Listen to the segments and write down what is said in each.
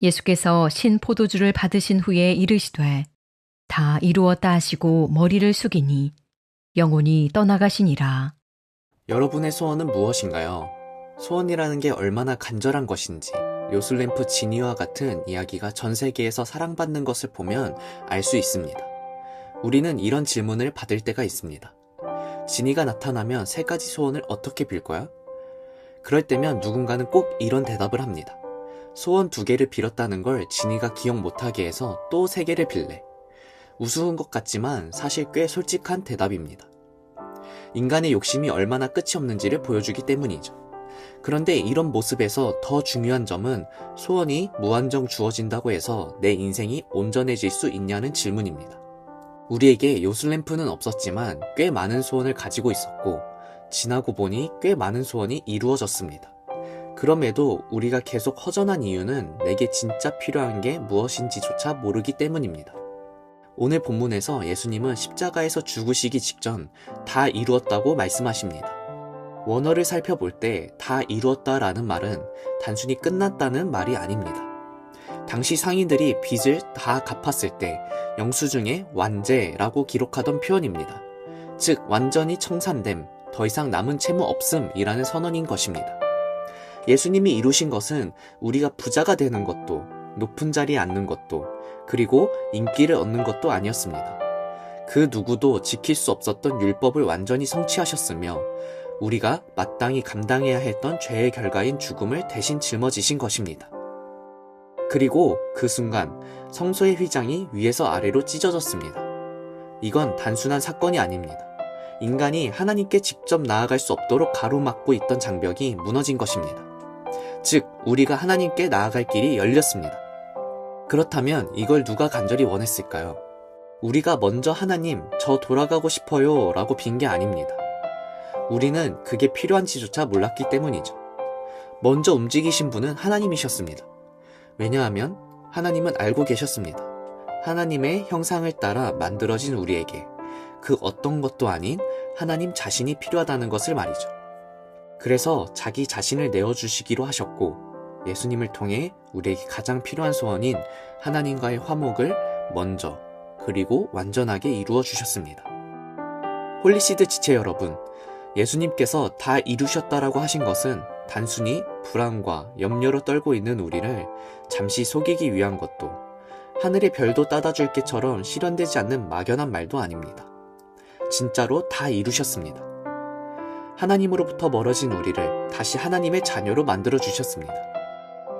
예수께서 신 포도주를 받으신 후에 이르시되 다 이루었다 하시고 머리를 숙이니 영혼이 떠나가시니라. 여러분의 소원은 무엇인가요? 소원이라는 게 얼마나 간절한 것인지 요술램프 지니와 같은 이야기가 전 세계에서 사랑받는 것을 보면 알 수 있습니다. 우리는 이런 질문을 받을 때가 있습니다. 지니가 나타나면 3가지 소원을 어떻게 빌 거야? 그럴 때면 누군가는 꼭 이런 대답을 합니다. 소원 2개를 빌었다는 걸 지니가 기억 못하게 해서 또 3개를 빌래. 우스운 것 같지만 사실 꽤 솔직한 대답입니다. 인간의 욕심이 얼마나 끝이 없는지를 보여주기 때문이죠. 그런데 이런 모습에서 더 중요한 점은 소원이 무한정 주어진다고 해서 내 인생이 온전해질 수 있냐는 질문입니다. 우리에게 요술램프는 없었지만 꽤 많은 소원을 가지고 있었고 지나고 보니 꽤 많은 소원이 이루어졌습니다. 그럼에도 우리가 계속 허전한 이유는 내게 진짜 필요한 게 무엇인지조차 모르기 때문입니다. 오늘 본문에서 예수님은 십자가에서 죽으시기 직전 다 이루었다고 말씀하십니다. 원어를 살펴볼 때 다 이루었다라는 말은 단순히 끝났다는 말이 아닙니다. 당시 상인들이 빚을 다 갚았을 때 영수증에 완제라고 기록하던 표현입니다. 즉 완전히 청산됨, 더 이상 남은 채무 없음이라는 선언인 것입니다. 예수님이 이루신 것은 우리가 부자가 되는 것도, 높은 자리에 앉는 것도, 그리고 인기를 얻는 것도 아니었습니다. 그 누구도 지킬 수 없었던 율법을 완전히 성취하셨으며 우리가 마땅히 감당해야 했던 죄의 결과인 죽음을 대신 짊어지신 것입니다. 그리고 그 순간 성소의 휘장이 위에서 아래로 찢어졌습니다. 이건 단순한 사건이 아닙니다. 인간이 하나님께 직접 나아갈 수 없도록 가로막고 있던 장벽이 무너진 것입니다. 즉, 우리가 하나님께 나아갈 길이 열렸습니다. 그렇다면 이걸 누가 간절히 원했을까요? 우리가 먼저 하나님, 저 돌아가고 싶어요 라고 빈 게 아닙니다. 우리는 그게 필요한지조차 몰랐기 때문이죠. 먼저 움직이신 분은 하나님이셨습니다. 왜냐하면 하나님은 알고 계셨습니다. 하나님의 형상을 따라 만들어진 우리에게 그 어떤 것도 아닌 하나님 자신이 필요하다는 것을 말이죠. 그래서 자기 자신을 내어주시기로 하셨고 예수님을 통해 우리에게 가장 필요한 소원인 하나님과의 화목을 먼저 그리고 완전하게 이루어 주셨습니다. 홀리시드 지체 여러분, 예수님께서 다 이루셨다라고 하신 것은 단순히 불안과 염려로 떨고 있는 우리를 잠시 속이기 위한 것도 하늘의 별도 따다 줄게처럼 실현되지 않는 막연한 말도 아닙니다. 진짜로 다 이루셨습니다. 하나님으로부터 멀어진 우리를 다시 하나님의 자녀로 만들어 주셨습니다.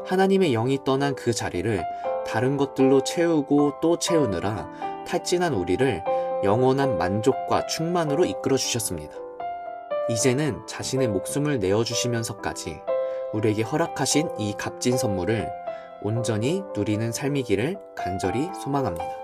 하나님의 영이 떠난 그 자리를 다른 것들로 채우고 또 채우느라 탈진한 우리를 영원한 만족과 충만으로 이끌어 주셨습니다. 이제는 자신의 목숨을 내어주시면서까지 우리에게 허락하신 이 값진 선물을 온전히 누리는 삶이기를 간절히 소망합니다.